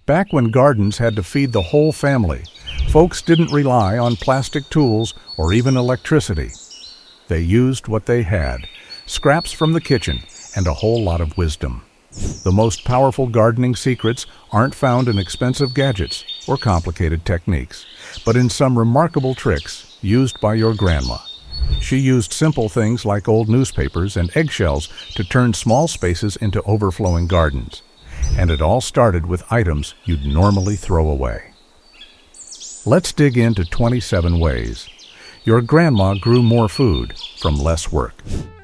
Back when gardens had to feed the whole family, folks didn't rely on plastic tools or even electricity. They used what they had, scraps from the kitchen and a whole lot of wisdom. The most powerful gardening secrets aren't found in expensive gadgets or complicated techniques, but in some remarkable tricks used by your grandma. She used simple things like old newspapers and eggshells to turn small spaces into overflowing gardens. And it all started with items you'd normally throw away. Let's dig into 27 ways your grandma grew more food from less work.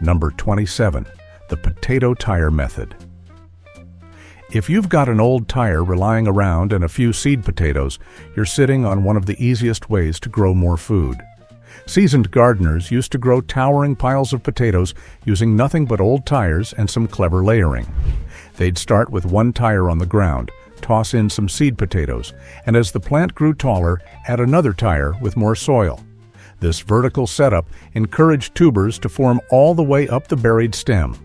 Number 27. The Potato Tyre Method. If you've got an old tire lying around and a few seed potatoes, you're sitting on one of the easiest ways to grow more food. Seasoned gardeners used to grow towering piles of potatoes using nothing but old tires and some clever layering. They'd start with one tire on the ground, toss in some seed potatoes, and as the plant grew taller, add another tire with more soil. This vertical setup encouraged tubers to form all the way up the buried stem.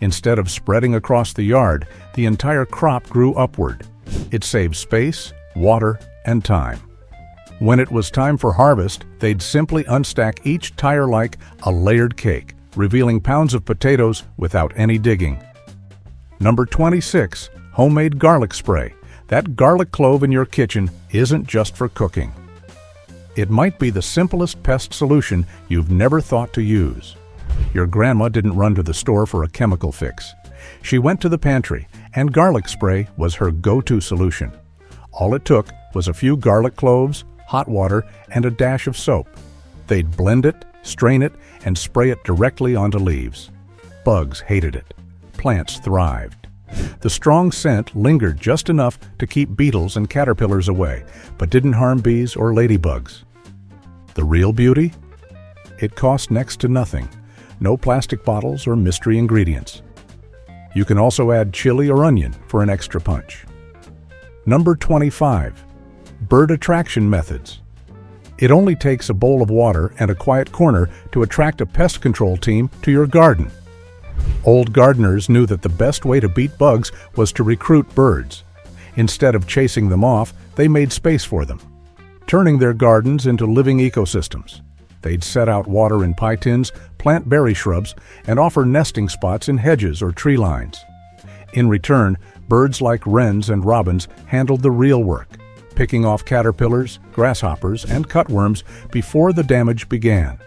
Instead of spreading across the yard, the entire crop grew upward. It saved space, water, and time. When it was time for harvest, they'd simply unstack each tire like a layered cake, revealing pounds of potatoes without any digging. Number 26. Homemade garlic spray. That garlic clove in your kitchen isn't just for cooking. It might be the simplest pest solution you've never thought to use. Your grandma didn't run to the store for a chemical fix. She went to the pantry, and garlic spray was her go-to solution. All it took was a few garlic cloves, hot water, and a dash of soap. They'd blend it, strain it, and spray it directly onto leaves. Bugs hated it. Plants thrived. The strong scent lingered just enough to keep beetles and caterpillars away, but didn't harm bees or ladybugs. The real beauty? It cost next to nothing. No plastic bottles or mystery ingredients. You can also add chili or onion for an extra punch. Number 25. Bird attraction methods. It only takes a bowl of water and a quiet corner to attract a pest control team to your garden. Old gardeners knew that the best way to beat bugs was to recruit birds. Instead of chasing them off, they made space for them, turning their gardens into living ecosystems. They'd set out water in pie tins, plant berry shrubs, and offer nesting spots in hedges or tree lines. In return, birds like wrens and robins handled the real work, picking off caterpillars, grasshoppers, and cutworms before the damage began.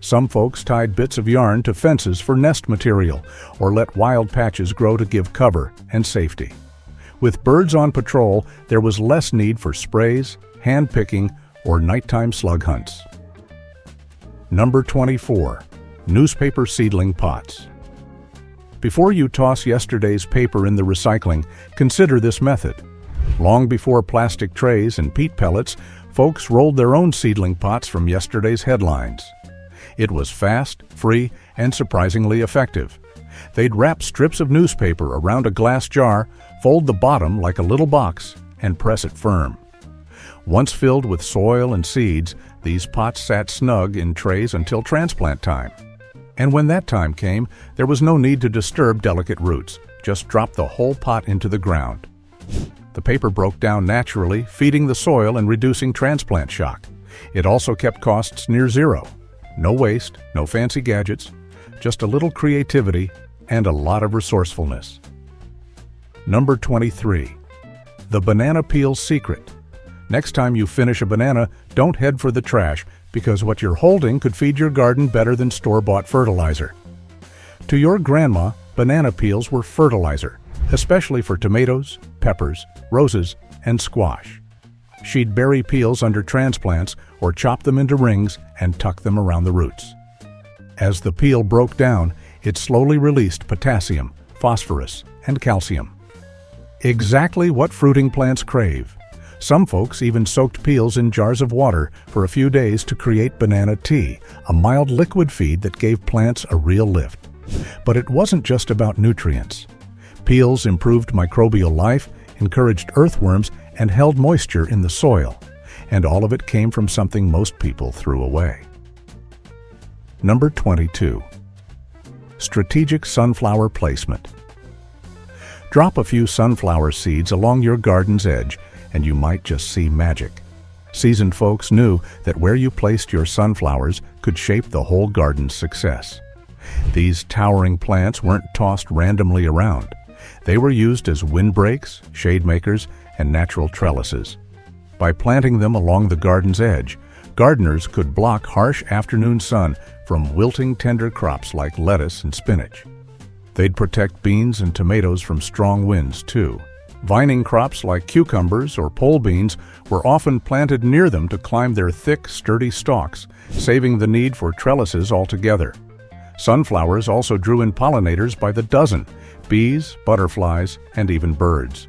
Some folks tied bits of yarn to fences for nest material or let wild patches grow to give cover and safety. With birds on patrol, there was less need for sprays, hand picking, or nighttime slug hunts. Number 24. Newspaper seedling pots. Before you toss yesterday's paper in the recycling, consider this method. Long before plastic trays and peat pellets, folks rolled their own seedling pots from yesterday's headlines. It was fast, free, and surprisingly effective. They'd wrap strips of newspaper around a glass jar, fold the bottom like a little box, and press it firm. Once filled with soil and seeds, these pots sat snug in trays until transplant time. And when that time came, there was no need to disturb delicate roots. Just drop the whole pot into the ground. The paper broke down naturally, feeding the soil and reducing transplant shock. It also kept costs near zero. No waste, no fancy gadgets, just a little creativity and a lot of resourcefulness. Number 23. The banana peel secret. Next time you finish a banana, don't head for the trash, because what you're holding could feed your garden better than store-bought fertilizer. To your grandma, banana peels were fertilizer, especially for tomatoes, peppers, roses, and squash. She'd bury peels under transplants or chop them into rings and tuck them around the roots. As the peel broke down, it slowly released potassium, phosphorus, and calcium. Exactly what fruiting plants crave. Some folks even soaked peels in jars of water for a few days to create banana tea, a mild liquid feed that gave plants a real lift. But it wasn't just about nutrients. Peels improved microbial life, encouraged earthworms, and held moisture in the soil. And all of it came from something most people threw away. Number 22. Strategic sunflower placement. Drop a few sunflower seeds along your garden's edge, and you might just see magic. Seasoned folks knew that where you placed your sunflowers could shape the whole garden's success. These towering plants weren't tossed randomly around. They were used as windbreaks, shade makers, and natural trellises. By planting them along the garden's edge, gardeners could block harsh afternoon sun from wilting tender crops like lettuce and spinach. They'd protect beans and tomatoes from strong winds, too. Vining crops like cucumbers or pole beans were often planted near them to climb their thick, sturdy stalks, saving the need for trellises altogether. Sunflowers also drew in pollinators by the dozen: bees, butterflies, and even birds.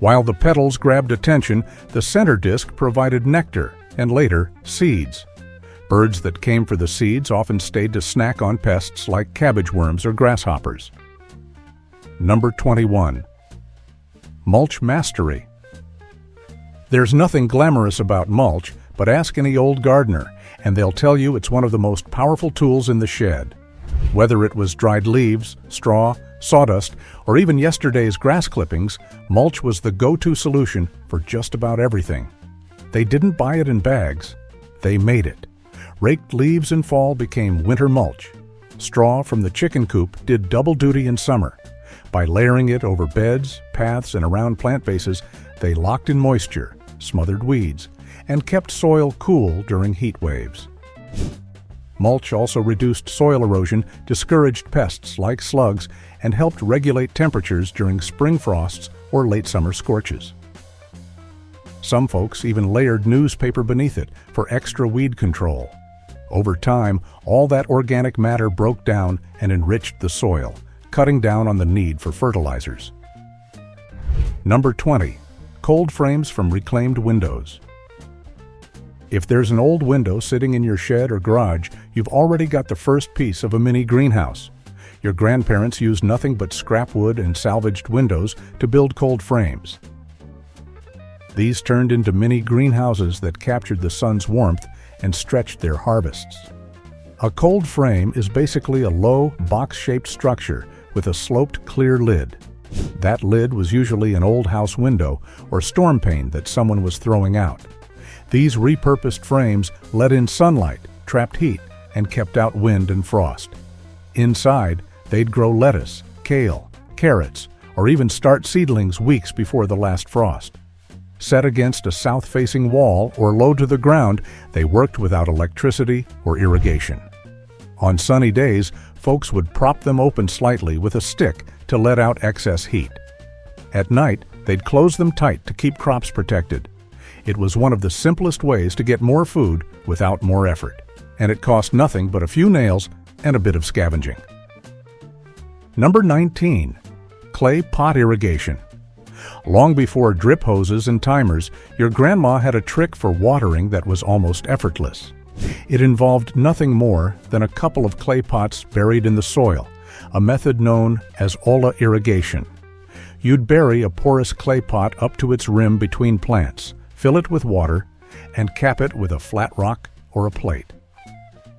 While the petals grabbed attention, the center disc provided nectar and later seeds. Birds that came for the seeds often stayed to snack on pests like cabbage worms or grasshoppers. Number 21. Mulch Mastery. There's nothing glamorous about mulch, but ask any old gardener, and they'll tell you it's one of the most powerful tools in the shed. Whether it was dried leaves, straw, sawdust, or even yesterday's grass clippings, mulch was the go-to solution for just about everything. They didn't buy it in bags, they made it. Raked leaves in fall became winter mulch. Straw from the chicken coop did double duty in summer. By layering it over beds, paths, and around plant bases, they locked in moisture, smothered weeds, and kept soil cool during heat waves. Mulch also reduced soil erosion, discouraged pests like slugs, and helped regulate temperatures during spring frosts or late summer scorches. Some folks even layered newspaper beneath it for extra weed control. Over time, all that organic matter broke down and enriched the soil, cutting down on the need for fertilizers. Number 20. Cold frames from reclaimed windows. If there's an old window sitting in your shed or garage, you've already got the first piece of a mini greenhouse. Your grandparents used nothing but scrap wood and salvaged windows to build cold frames. These turned into mini greenhouses that captured the sun's warmth and stretched their harvests. A cold frame is basically a low, box-shaped structure with a sloped, clear lid. That lid was usually an old house window or storm pane that someone was throwing out. These repurposed frames let in sunlight, trapped heat, and kept out wind and frost. Inside, they'd grow lettuce, kale, carrots, or even start seedlings weeks before the last frost. Set against a south-facing wall or low to the ground, they worked without electricity or irrigation. On sunny days, folks would prop them open slightly with a stick to let out excess heat. At night, they'd close them tight to keep crops protected. It was one of the simplest ways to get more food without more effort, and it cost nothing but a few nails and a bit of scavenging. Number 19. Clay pot irrigation. Long before drip hoses and timers, your grandma had a trick for watering that was almost effortless. It involved nothing more than a couple of clay pots buried in the soil, a method known as olla irrigation. You'd bury a porous clay pot up to its rim between plants, fill it with water, and cap it with a flat rock or a plate.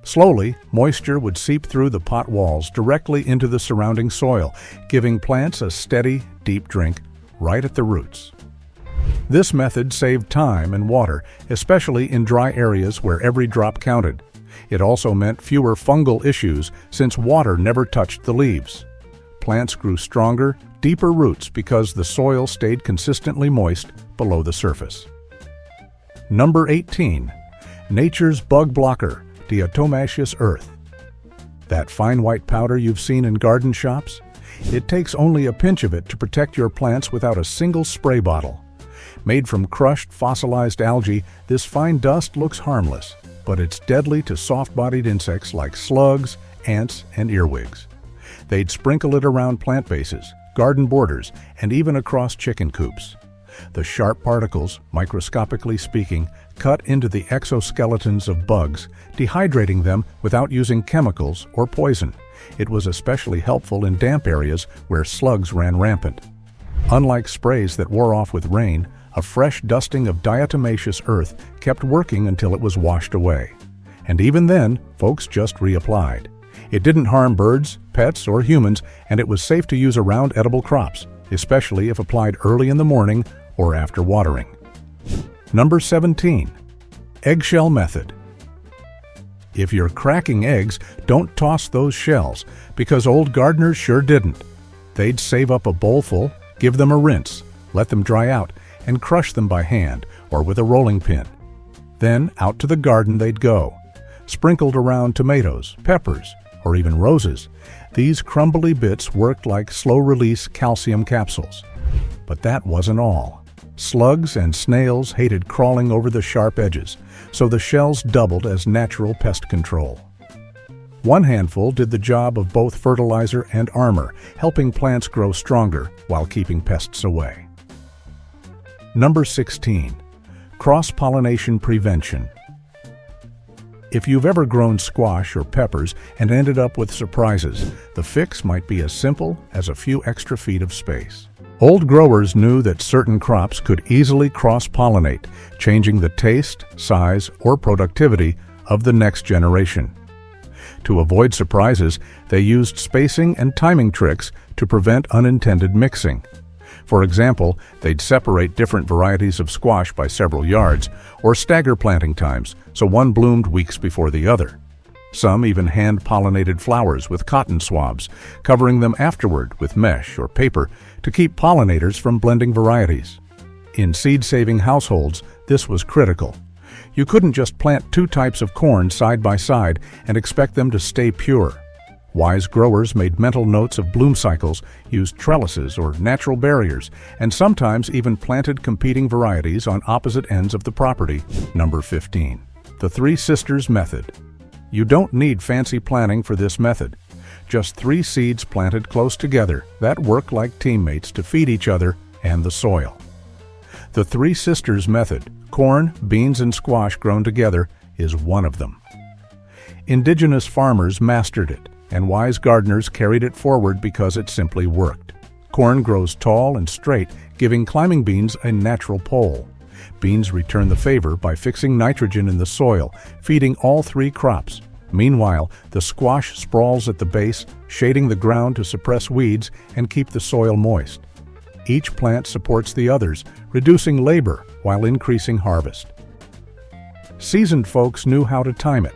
Slowly, moisture would seep through the pot walls directly into the surrounding soil, giving plants a steady, deep drink right at the roots. This method saved time and water, especially in dry areas where every drop counted. It also meant fewer fungal issues since water never touched the leaves. Plants grew stronger, deeper roots because the soil stayed consistently moist below the surface. Number 18. Nature's bug blocker, Diatomaceous Earth. That fine white powder you've seen in garden shops? It takes only a pinch of it to protect your plants without a single spray bottle. Made from crushed, fossilized algae, this fine dust looks harmless, but it's deadly to soft-bodied insects like slugs, ants, and earwigs. They'd sprinkle it around plant bases, garden borders, and even across chicken coops. The sharp particles, microscopically speaking, cut into the exoskeletons of bugs, dehydrating them without using chemicals or poison. It was especially helpful in damp areas where slugs ran rampant. Unlike sprays that wore off with rain, a fresh dusting of diatomaceous earth kept working until it was washed away. And even then, folks just reapplied. It didn't harm birds, pets, or humans, and it was safe to use around edible crops, especially if applied early in the morning or after watering. Number 17. Eggshell Method. If you're cracking eggs, don't toss those shells, because old gardeners sure didn't. They'd save up a bowlful, give them a rinse, let them dry out, and crush them by hand or with a rolling pin. Then out to the garden they'd go. Sprinkled around tomatoes, peppers, or even roses, these crumbly bits worked like slow-release calcium capsules. But that wasn't all. Slugs and snails hated crawling over the sharp edges, so the shells doubled as natural pest control. One handful did the job of both fertilizer and armor, helping plants grow stronger while keeping pests away. Number 16. Cross-Pollination Prevention. If you've ever grown squash or peppers and ended up with surprises, the fix might be as simple as a few extra feet of space. Old growers knew that certain crops could easily cross-pollinate, changing the taste, size, or productivity of the next generation. To avoid surprises, they used spacing and timing tricks to prevent unintended mixing. For example, they'd separate different varieties of squash by several yards, or stagger planting times, so one bloomed weeks before the other. Some even hand-pollinated flowers with cotton swabs, covering them afterward with mesh or paper to keep pollinators from blending varieties. In seed-saving households, this was critical. You couldn't just plant two types of corn side by side and expect them to stay pure. Wise growers made mental notes of bloom cycles, used trellises or natural barriers, and sometimes even planted competing varieties on opposite ends of the property. Number 15. The Three Sisters Method. You don't need fancy planning for this method. Just 3 seeds planted close together that work like teammates to feed each other and the soil. The Three Sisters Method, corn, beans, and squash grown together, is one of them. Indigenous farmers mastered it, and wise gardeners carried it forward because it simply worked. Corn grows tall and straight, giving climbing beans a natural pole. Beans return the favor by fixing nitrogen in the soil, feeding all 3 crops. Meanwhile, the squash sprawls at the base, shading the ground to suppress weeds and keep the soil moist. Each plant supports the others, reducing labor while increasing harvest. Seasoned folks knew how to time it.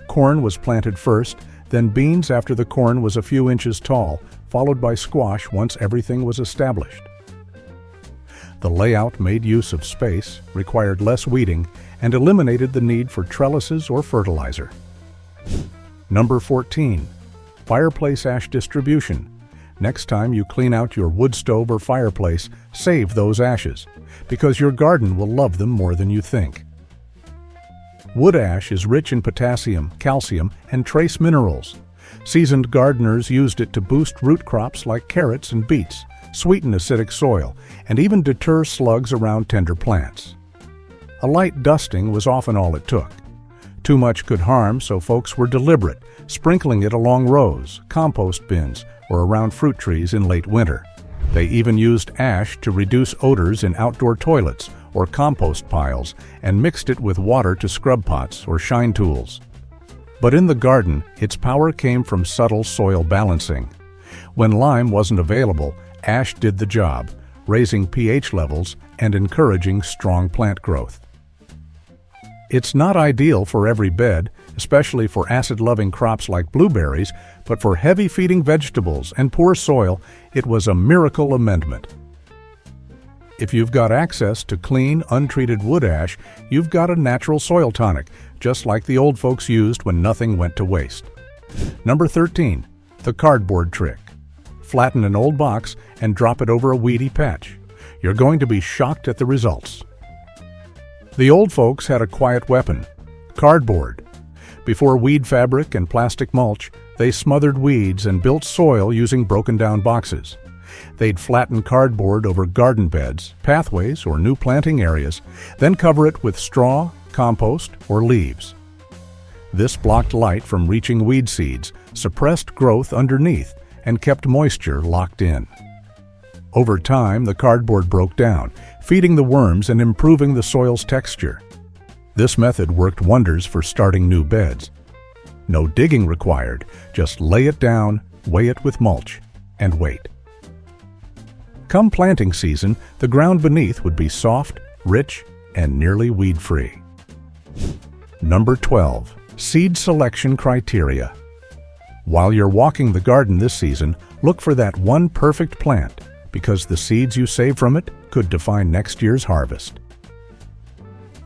Corn was planted first, then beans after the corn was a few inches tall, followed by squash once everything was established. The layout made use of space, required less weeding, and eliminated the need for trellises or fertilizer. Number 14. Fireplace Ash Distribution. Next time you clean out your wood stove or fireplace, save those ashes, because your garden will love them more than you think. Wood ash is rich in potassium, calcium, and trace minerals. Seasoned gardeners used it to boost root crops like carrots and beets, sweeten acidic soil, and even deter slugs around tender plants. A light dusting was often all it took. Too much could harm, so folks were deliberate, sprinkling it along rows, compost bins, or around fruit trees in late winter. They even used ash to reduce odors in outdoor toilets or compost piles and mixed it with water to scrub pots or shine tools. But in the garden, its power came from subtle soil balancing. When lime wasn't available, ash did the job, raising pH levels and encouraging strong plant growth. It's not ideal for every bed, especially for acid-loving crops like blueberries, but for heavy-feeding vegetables and poor soil, it was a miracle amendment. If you've got access to clean, untreated wood ash, you've got a natural soil tonic, just like the old folks used when nothing went to waste. Number 13. The cardboard trick. Flatten an old box and drop it over a weedy patch. You're going to be shocked at the results. The old folks had a quiet weapon: cardboard. Before weed fabric and plastic mulch, they smothered weeds and built soil using broken-down boxes. They'd flatten cardboard over garden beds, pathways, or new planting areas, then cover it with straw, compost, or leaves. This blocked light from reaching weed seeds, suppressed growth underneath, and kept moisture locked in. Over time, the cardboard broke down, feeding the worms and improving the soil's texture. This method worked wonders for starting new beds. No digging required, just lay it down, weigh it with mulch, and wait. Come planting season, the ground beneath would be soft, rich, and nearly weed-free. Number 12. Seed selection criteria. While you're walking the garden this season, look for that one perfect plant, because the seeds you save from it could define next year's harvest.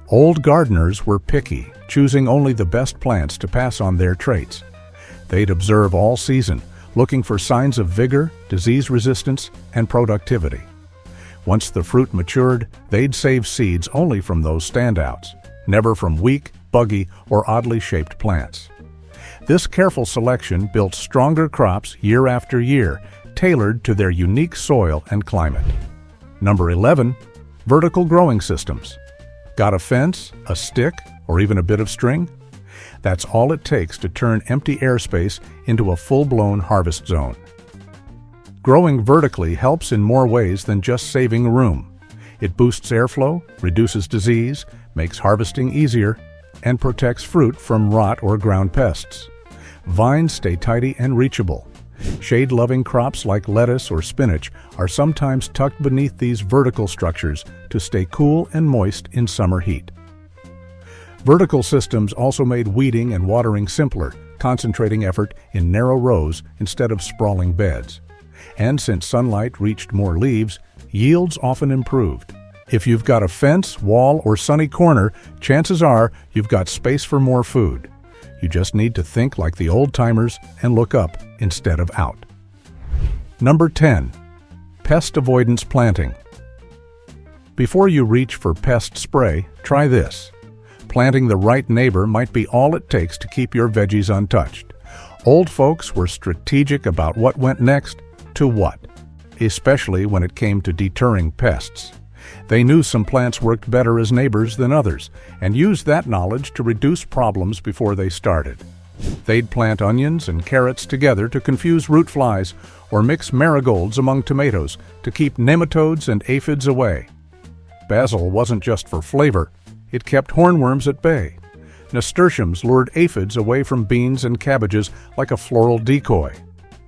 Old gardeners were picky, choosing only the best plants to pass on their traits. They'd observe all season, looking for signs of vigor, disease resistance, and productivity. Once the fruit matured, they'd save seeds only from those standouts, never from weak, buggy, or oddly shaped plants. This careful selection built stronger crops year after year, tailored to their unique soil and climate. Number 11. Vertical growing systems. Got a fence, a stick, or even a bit of string? That's all it takes to turn empty airspace into a full-blown harvest zone. Growing vertically helps in more ways than just saving room. It boosts airflow, reduces disease, makes harvesting easier, and protects fruit from rot or ground pests. Vines stay tidy and reachable. Shade-loving crops like lettuce or spinach are sometimes tucked beneath these vertical structures to stay cool and moist in summer heat. Vertical systems also made weeding and watering simpler, concentrating effort in narrow rows instead of sprawling beds. And since sunlight reached more leaves, yields often improved. If you've got a fence, wall, or sunny corner, chances are you've got space for more food. You just need to think like the old-timers and look up instead of out. Number 10. Pest-Avoidance Planting. Before you reach for pest spray, try this. Planting the right neighbor might be all it takes to keep your veggies untouched. Old folks were strategic about what went next to what, especially when it came to deterring pests. They knew some plants worked better as neighbors than others, and used that knowledge to reduce problems before they started. They'd plant onions and carrots together to confuse root flies, or mix marigolds among tomatoes to keep nematodes and aphids away. Basil wasn't just for flavor, it kept hornworms at bay. Nasturtiums lured aphids away from beans and cabbages like a floral decoy.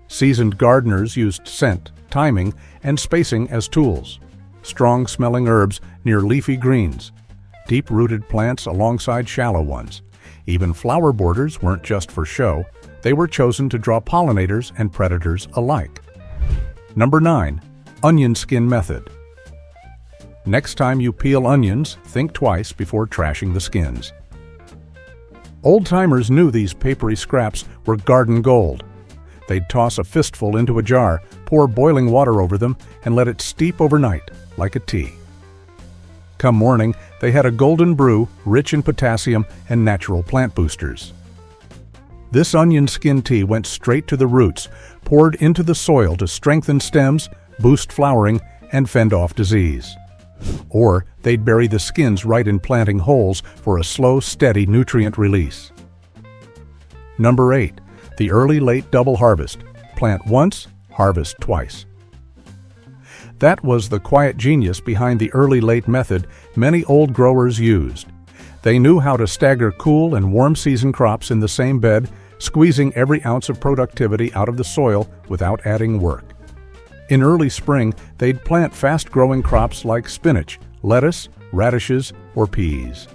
Seasoned gardeners used scent, timing, and spacing as tools. Strong-smelling herbs near leafy greens, deep-rooted plants alongside shallow ones. Even flower borders weren't just for show, they were chosen to draw pollinators and predators alike. Number 9. Onion Skin Method. Next time you peel onions, think twice before trashing the skins. Old-timers knew these papery scraps were garden gold. They'd toss a fistful into a jar, pour boiling water over them, and let it steep overnight, like a tea. Come morning, they had a golden brew rich in potassium and natural plant boosters. This onion skin tea went straight to the roots, poured into the soil to strengthen stems, boost flowering, and fend off disease. Or they'd bury the skins right in planting holes for a slow, steady nutrient release. Number 8. The early-late double harvest. Plant once, harvest twice. That was the quiet genius behind the early-late method many old growers used. They knew how to stagger cool and warm season crops in the same bed, squeezing every ounce of productivity out of the soil without adding work. In early spring, they'd plant fast-growing crops like spinach, lettuce, radishes, or peas.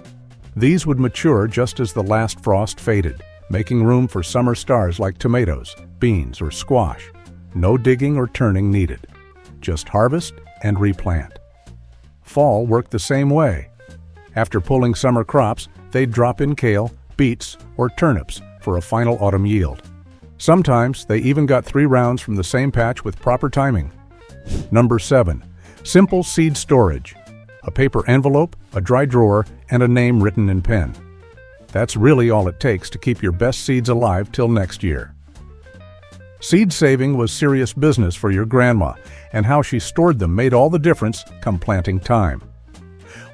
These would mature just as the last frost faded, making room for summer stars like tomatoes, beans, or squash. No digging or turning needed. Just harvest and replant. Fall worked the same way. After pulling summer crops, they'd drop in kale, beets, or turnips for a final autumn yield. Sometimes they even got 3 rounds from the same patch with proper timing. Number 7. Simple seed storage. A paper envelope, a dry drawer, and a name written in pen. That's really all it takes to keep your best seeds alive till next year. Seed saving was serious business for your grandma, and how she stored them made all the difference come planting time.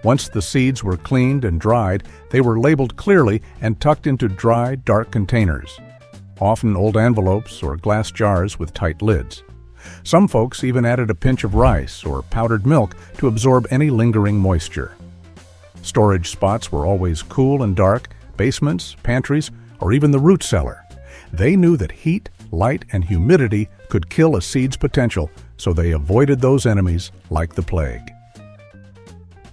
Once the seeds were cleaned and dried, they were labeled clearly and tucked into dry, dark containers, often old envelopes or glass jars with tight lids. Some folks even added a pinch of rice or powdered milk to absorb any lingering moisture. Storage spots were always cool and dark, basements, pantries, or even the root cellar. They knew that heat, light, and humidity could kill a seed's potential, so they avoided those enemies like the plague.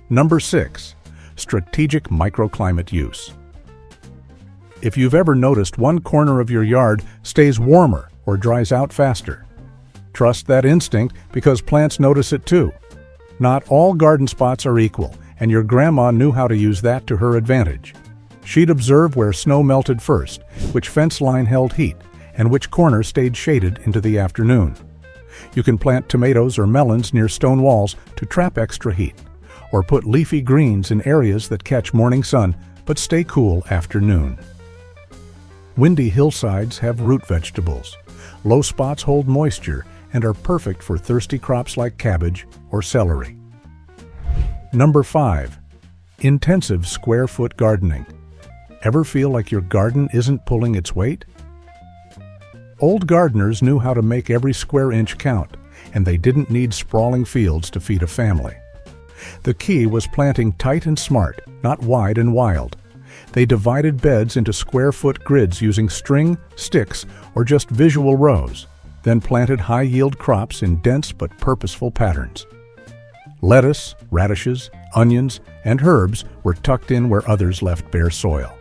Number 6. Strategic microclimate use. If you've ever noticed one corner of your yard stays warmer or dries out faster, trust that instinct because plants notice it too. Not all garden spots are equal, and your grandma knew how to use that to her advantage. She'd observe where snow melted first, which fence line held heat, and which corner stayed shaded into the afternoon. You can plant tomatoes or melons near stone walls to trap extra heat, or put leafy greens in areas that catch morning sun but stay cool after noon. Windy hillsides have root vegetables. Low spots hold moisture and are perfect for thirsty crops like cabbage or celery. Number 5. Intensive square-foot gardening. Ever feel like your garden isn't pulling its weight? Old gardeners knew how to make every square inch count, and they didn't need sprawling fields to feed a family. The key was planting tight and smart, not wide and wild. They divided beds into square-foot grids using string, sticks, or just visual rows, then planted high-yield crops in dense but purposeful patterns. Lettuce, radishes, onions, and herbs were tucked in where others left bare soil.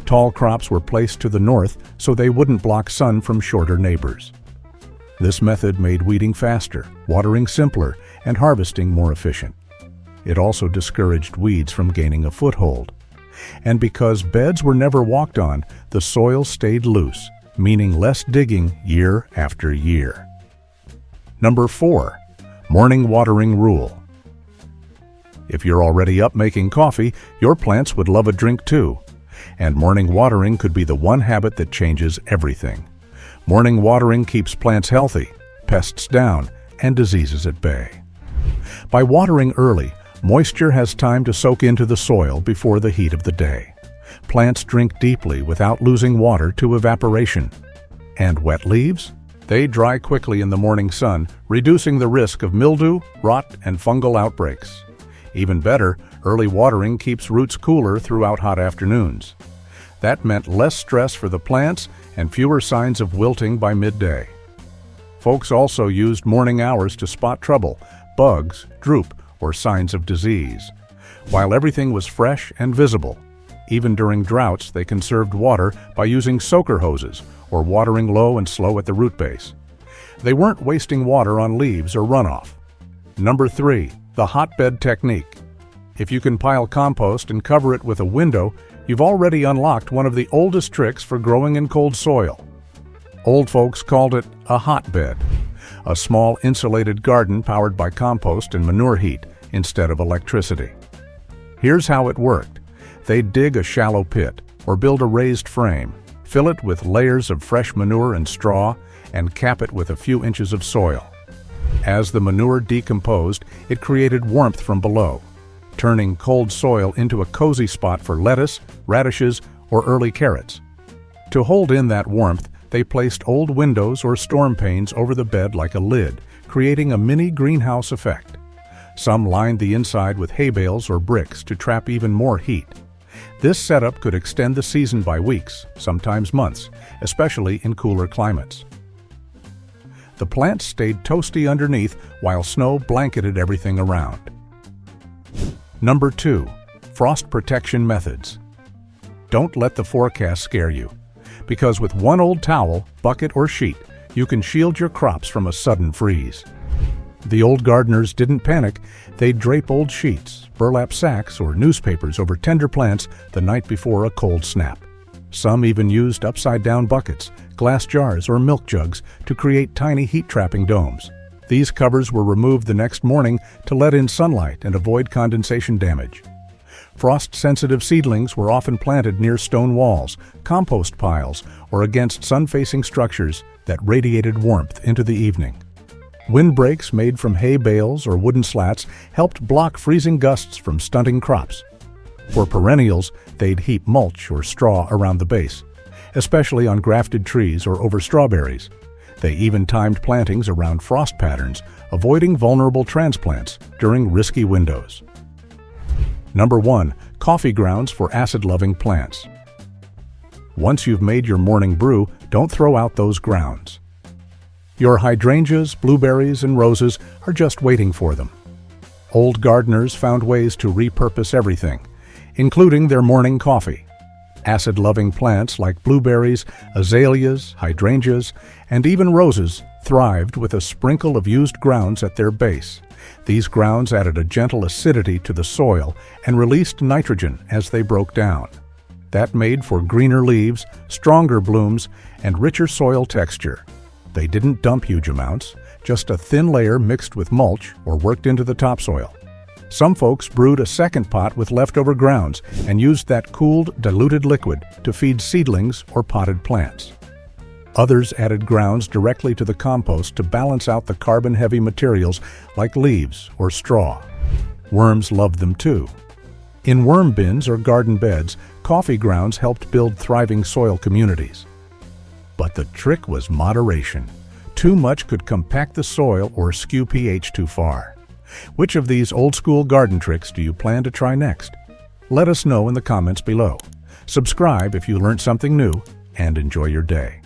Tall crops were placed to the north so they wouldn't block sun from shorter neighbors. This method made weeding faster, watering simpler, and harvesting more efficient. It also discouraged weeds from gaining a foothold. And because beds were never walked on, the soil stayed loose, meaning less digging year after year. Number 4. Morning watering rule. If you're already up making coffee, your plants would love a drink too. And morning watering could be the one habit that changes everything. Morning watering keeps plants healthy, pests down, and diseases at bay. By watering early, moisture has time to soak into the soil before the heat of the day. Plants drink deeply without losing water to evaporation. And wet leaves? They dry quickly in the morning sun, reducing the risk of mildew, rot, and fungal outbreaks. Even better, early watering keeps roots cooler throughout hot afternoons. That meant less stress for the plants and fewer signs of wilting by midday. Folks also used morning hours to spot trouble, bugs, droop, or signs of disease. While everything was fresh and visible, even during droughts they conserved water by using soaker hoses or watering low and slow at the root base. They weren't wasting water on leaves or runoff. Number 3. The hotbed technique. If you can pile compost and cover it with a window, you've already unlocked one of the oldest tricks for growing in cold soil. Old folks called it a hotbed, a small insulated garden powered by compost and manure heat instead of electricity. Here's how it worked. They'd dig a shallow pit or build a raised frame, fill it with layers of fresh manure and straw, and cap it with a few inches of soil. As the manure decomposed, it created warmth from below, turning cold soil into a cozy spot for lettuce, radishes, or early carrots. To hold in that warmth, they placed old windows or storm panes over the bed like a lid, creating a mini greenhouse effect. Some lined the inside with hay bales or bricks to trap even more heat. This setup could extend the season by weeks, sometimes months, especially in cooler climates. The plants stayed toasty underneath while snow blanketed everything around. Number 2. Frost protection methods. Don't let the forecast scare you, because with one old towel, bucket, or sheet, you can shield your crops from a sudden freeze. The old gardeners didn't panic. They'd drape old sheets, burlap sacks, or newspapers over tender plants the night before a cold snap. Some even used upside-down buckets, glass jars, or milk jugs to create tiny heat-trapping domes. These covers were removed the next morning to let in sunlight and avoid condensation damage. Frost-sensitive seedlings were often planted near stone walls, compost piles, or against sun-facing structures that radiated warmth into the evening. Windbreaks made from hay bales or wooden slats helped block freezing gusts from stunting crops. For perennials, they'd heap mulch or straw around the base, especially on grafted trees or over strawberries. They even timed plantings around frost patterns, avoiding vulnerable transplants during risky windows. Number 1. Coffee grounds for acid-loving plants. Once you've made your morning brew, don't throw out those grounds. Your hydrangeas, blueberries, and roses are just waiting for them. Old gardeners found ways to repurpose everything, including their morning coffee. Acid-loving plants like blueberries, azaleas, hydrangeas, and even roses thrived with a sprinkle of used grounds at their base. These grounds added a gentle acidity to the soil and released nitrogen as they broke down. That made for greener leaves, stronger blooms, and richer soil texture. They didn't dump huge amounts, just a thin layer mixed with mulch or worked into the topsoil. Some folks brewed a second pot with leftover grounds and used that cooled, diluted liquid to feed seedlings or potted plants. Others added grounds directly to the compost to balance out the carbon-heavy materials like leaves or straw. Worms loved them too. In worm bins or garden beds, coffee grounds helped build thriving soil communities. But the trick was moderation. Too much could compact the soil or skew pH too far. Which of these old-school garden tricks do you plan to try next? Let us know in the comments below. Subscribe if you learned something new, and enjoy your day.